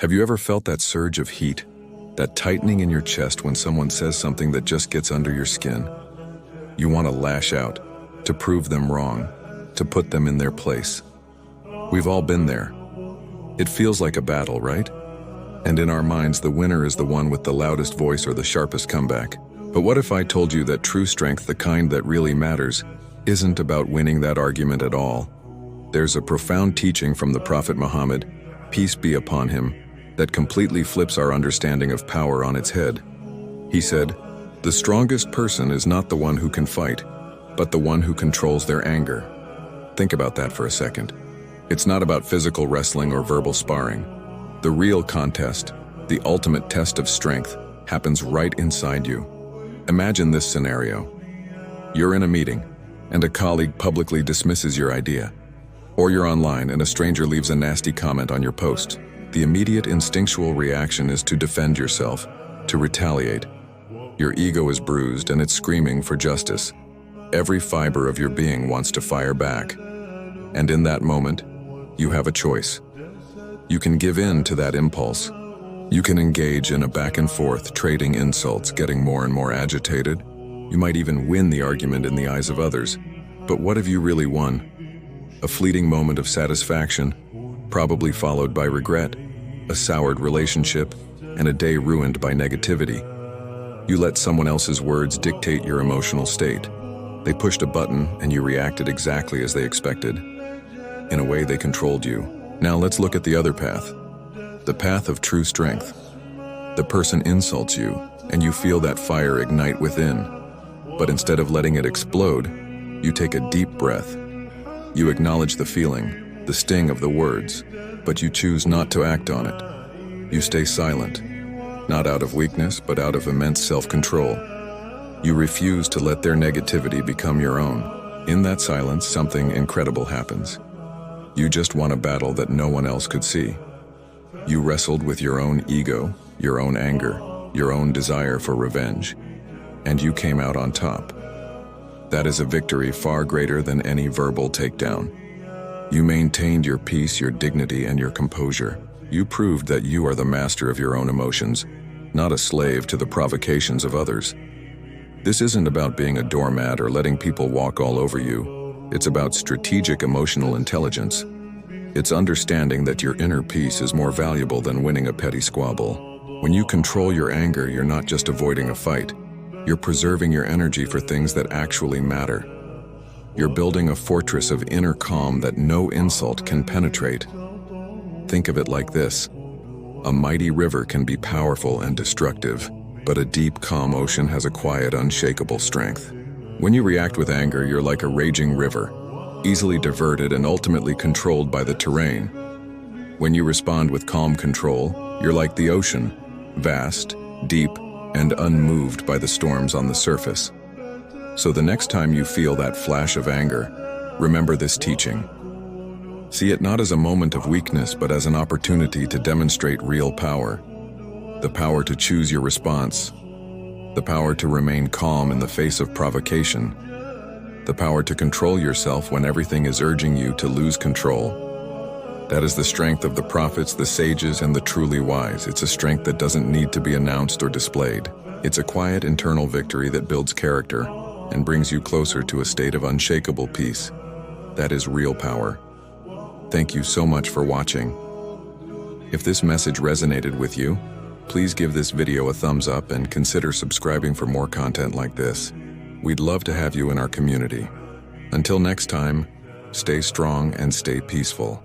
Have you ever felt that surge of heat, that tightening in your chest when someone says something that just gets under your skin? You want to lash out, to prove them wrong, to put them in their place. We've all been there. It feels like a battle, right? And in our minds, the winner is the one with the loudest voice or the sharpest comeback. But what if I told you that true strength, the kind that really matters, isn't about winning that argument at all? There's a profound teaching from the Prophet Muhammad, peace be upon him, that completely flips our understanding of power on its head. He said, "The strongest person is not the one who can fight, but the one who controls their anger." Think about that for a second. It's not about physical wrestling or verbal sparring. The real contest, the ultimate test of strength, happens right inside you. Imagine this scenario. You're in a meeting, and a colleague publicly dismisses your idea. Or you're online and a stranger leaves a nasty comment on your post. The immediate instinctual reaction is to defend yourself, to retaliate. Your ego is bruised and it's screaming for justice. Every fiber of your being wants to fire back. And in that moment, you have a choice. You can give in to that impulse. You can engage in a back and forth, trading insults, getting more and more agitated. You might even win the argument in the eyes of others. But what have you really won? A fleeting moment of satisfaction, probably followed by regret, a soured relationship, and a day ruined by negativity. You let someone else's words dictate your emotional state. They pushed a button and you reacted exactly as they expected. In a way, they controlled you. Now let's look at the other path. The path of true strength. The person insults you, and you feel that fire ignite within. But instead of letting it explode, you take a deep breath. You acknowledge the feeling, the sting of the words, but you choose not to act on it. You stay silent, not out of weakness, but out of immense self-control. You refuse to let their negativity become your own. In that silence, something incredible happens. You just won a battle that no one else could see. You wrestled with your own ego, your own anger, your own desire for revenge, and you came out on top. That is a victory far greater than any verbal takedown. You maintained your peace, your dignity, and your composure. You proved that you are the master of your own emotions, not a slave to the provocations of others. This isn't about being a doormat or letting people walk all over you. It's about strategic emotional intelligence. It's understanding that your inner peace is more valuable than winning a petty squabble. When you control your anger, you're not just avoiding a fight. You're preserving your energy for things that actually matter. You're building a fortress of inner calm that no insult can penetrate. Think of it like this. A mighty river can be powerful and destructive, but a deep, calm ocean has a quiet, unshakable strength. When you react with anger, you're like a raging river, easily diverted and ultimately controlled by the terrain. When you respond with calm control, you're like the ocean, vast, deep, and unmoved by the storms on the surface. So the next time you feel that flash of anger, remember this teaching. See it not as a moment of weakness, but as an opportunity to demonstrate real power. The power to choose your response. The power to remain calm in the face of provocation. The power to control yourself when everything is urging you to lose control. That is the strength of the prophets, the sages, and the truly wise. It's a strength that doesn't need to be announced or displayed. It's a quiet internal victory that builds character and brings you closer to a state of unshakable peace. That is real power. Thank you so much for watching. If this message resonated with you, please give this video a thumbs up and consider subscribing for more content like this. We'd love to have you in our community. Until next time, stay strong and stay peaceful.